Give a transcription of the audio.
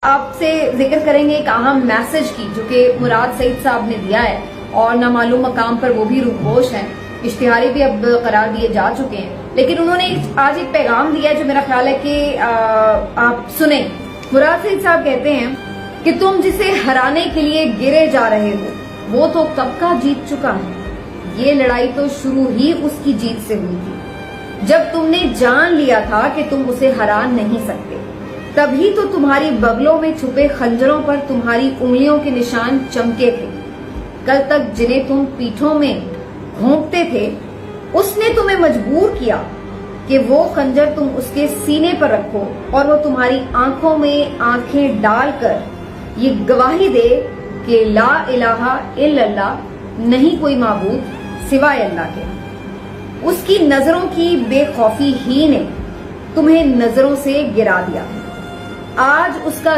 آپ سے ذکر کریں گے ایک اہم میسج کی جو کہ مراد سعید صاحب نے دیا ہے اور نامعلوم مقام پر وہ بھی روپوش ہیں، اشتہاری بھی اب قرار دیے جا چکے ہیں، لیکن انہوں نے آج ایک پیغام دیا ہے جو میرا خیال ہے کہ آپ سنیں۔ مراد سعید صاحب کہتے ہیں کہ تم جسے ہرانے کے لیے گرے جا رہے ہو وہ تو کب کا جیت چکا ہے، یہ لڑائی تو شروع ہی اس کی جیت سے ہوئی تھی جب تم نے جان لیا تھا کہ تم اسے ہرا نہیں سکتے، تبھی تو تمہاری بغلوں میں چھپے خنجروں پر تمہاری انگلیوں کے نشان چمکے تھے۔ کل تک جنہیں تم پیٹھوں میں گھونپتے تھے اس نے تمہیں مجبور کیا کہ وہ خنجر تم اس کے سینے پر رکھو اور وہ تمہاری آنکھوں میں آنکھیں ڈال کر یہ گواہی دے کہ لا الہ الا اللہ، نہیں کوئی معبود سوائے اللہ کے۔ اس کی نظروں کی بے خوفی ہی نے تمہیں نظروں سے گرا دیا۔ آج اس کا